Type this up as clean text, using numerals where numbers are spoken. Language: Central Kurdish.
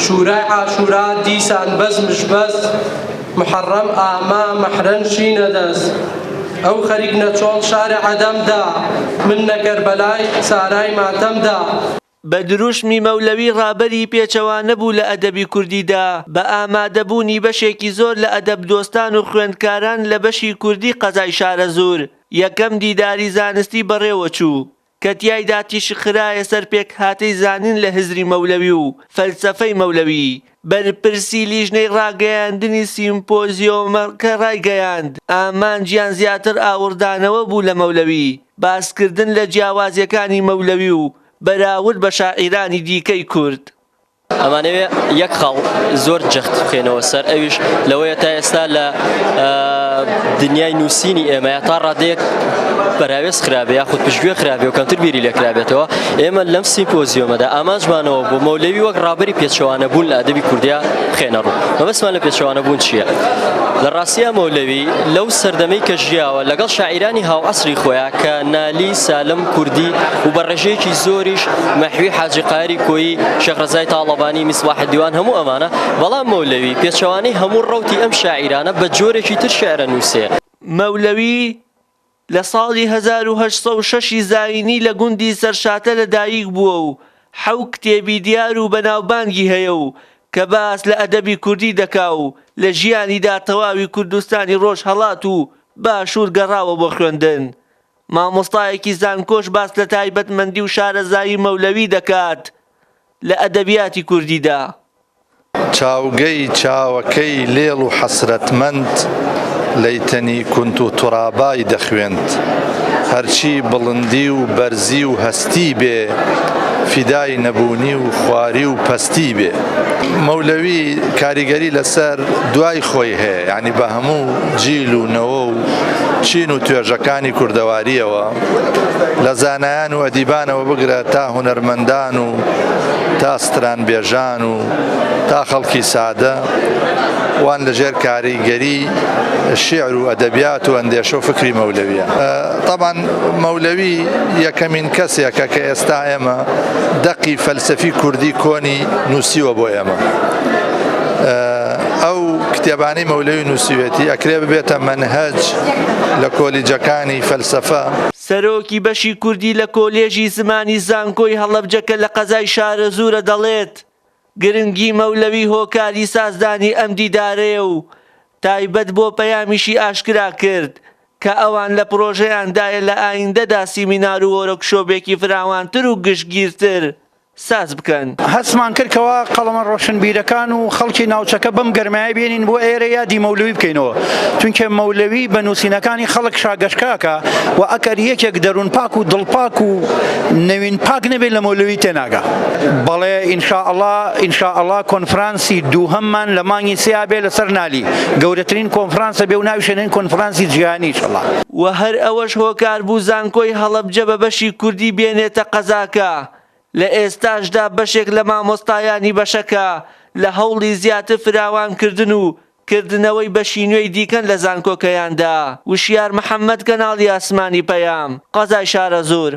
شورای عاشورا دیسان بەزمش بەز محەڕەم ئاما مەحرەنشی نەدەست ئەو خەریک نەچۆڵ شارە عەدەمدا من نەکەربەلای سارای ماتەمدا. بە دروشمی مەولەوی ڕابەری پێچەوانە بوو لە ئەدەبی کوردیدا بە ئامادەبوونی بەشێکی زۆر لە ئەدەب دۆستان و خوێندکاران لە بەشی کوردی قەزای شارە زۆر یەکەم دیداری زانستی بەڕێوە چوو کە تیایدا تیشخرایە سەر پێک هاتەی زانین لە هزری مەولەوی و فەلسەفەی مەولەوی بەرپرسی لیژنەی ڕاگەیاندنی سیمپۆزیۆمەکە ڕایگەیاند ئامانجیان زیاتر ئاوردانەوە بوو لە مەولەوی باسکردن لە جیاوازیەکانی مەولەوی و بەراورد بە شاعیرانی دیکەی کورد. ئەمانەوێ یەک خاڵ زۆر جەخت بخێنەوە سەر ئەویش لەوەیە تا ئێستا لە دنیای نووسینی ئێمە تا ڕادەیەک بەراوێز خراپێ یاخود پشتگوێ خراپێ و کەمتر بیری لێ کرابێتەوە ئێمە لەم سیمپۆزیۆمەدا ئامانجمانەوە بۆ مەولەوی وەک ڕابەری پێچەوانە بوون لە ئەدەبی کوردیا بخێنە ڕوو. مەبەستمان لە پێچەوانە بوون چییە؟ لە ڕاستیە مەولەوی لەو سەردەمەی کە ژیاوە لەگەڵ شاعیرانی هاو عەسری خۆیان کە نالی سالم کوردی و بە ڕێژەیەکی زۆریش مەحوی حاجی قایری کۆیی شێخ ڕەزای تاڵەبانی میسباح دیوان هەموو ئەمانە بەڵام مەولەوی پێچەوانەی هەموو ڕەوتی ئەم شاعیرانە بە جۆرێکی تر شێعرە نووسێ. مەولەوی لە ساڵی 1906 زاینی لە گوندی سەرشاتە لەدایک بووە و 7 کتێبی دیار و بەناوبانگی هەیە و کە باس لە ئەدەبی کوردی دەکا و لە ژیانیدا تەواوی کوردستانی ڕۆژ هەڵات و باشوور گەڕاوە بۆ خوێندن. مامۆستایەکی زانکۆش باس لە تایبەتمەندی و شارەزایی مەولەوی دەکات لە ئەدەبیاتی کوردیدا. چاوگەی چاوەکەی لێڵ و حەسرەتمەند لەیتەنی کونت و توڕابای دەخوێند هەرچی بڵندی و بەرزی و هەستی بێ فیدای نەبوونی و خواری و پەستی بێ. مەولەوی کاریگەری لەسەر دوای خۆی هەیە یعنی بە هەموو جیل و نەوە و چین و توێژەکانی کوردەواریەوە لە زانایان و ئەدیبانەوە بگرە تا هونەرمەندان و تا ستران بێژان و تا خەڵکی سادە وان لەژێر کاریگەری شیعر و ئەدەبیات و ئەندێشە و فکری مەولەویە. طبعا مەولەوی یەکەمین کەسێکە کە ئێستا ئێمە دەقی فەلسەفی کوردی کۆنی نووسیوە بۆ ئێمە. ئەو کتێبانەی مەولەوی نووسیوێتی ئەکرێ ببێتە مەنهەج لە کۆلیجەکانی فەلسەفە. سەرۆکی بەشی کوردی لە کۆلێژی زمانی زانکۆی هەڵەبجەکە لە قەزای شارە زوورە دەڵێت گرنگی مەولەوی هۆکاری سازدانی ئەم دیدارەیە و تایبەت بۆ پەیامیشی ئاشکرا کرد کە ئەوان لە پرۆژەیاندایە لە ئایندەدا سیمینار و وەرەکشۆپێکی فراوانتر و گشتگیرتر ساز بکەن. هەستمان کردکەوە قەڵەمە ڕۆشنبیرەکان و خەڵکی ناوچەکە بەم گەرمایە بێنین بۆ ئێرە یادی مەولەوی بکەینەوە چونکە مەولەوی بە نووسینەکانی خەڵک شاگەشکاکە و ئەکەر یەکێک دەروون پاک و دڵپاک و نەوین پاک نەبێت لە مەولەوی تێناگا. بەڵێ ئینشاءالله کۆنفرانسی دووهەممان لە مانگی سێیا بێ لەسەر نالی گەورەترین کۆنفرانسە بێ و ناویشێنین کۆنفرانسی جیهانی ئینشاءالله. و هەر ئەوەش هۆکار بوو زانکۆی هەڵەبجە بە بەشی کوردی بێنێتە قەزاکە. لە ئێستاشدا بەشێک لە مامۆستایانی بەشەکە لە هەوڵی زیاتر فراوانکردن و کردنەوەی بەشی نوێی دیکەن لە زانکۆکەیاندا. وشیار محەممەد کەناڵی ئاسمانی پەیام قەزای شارە زۆر.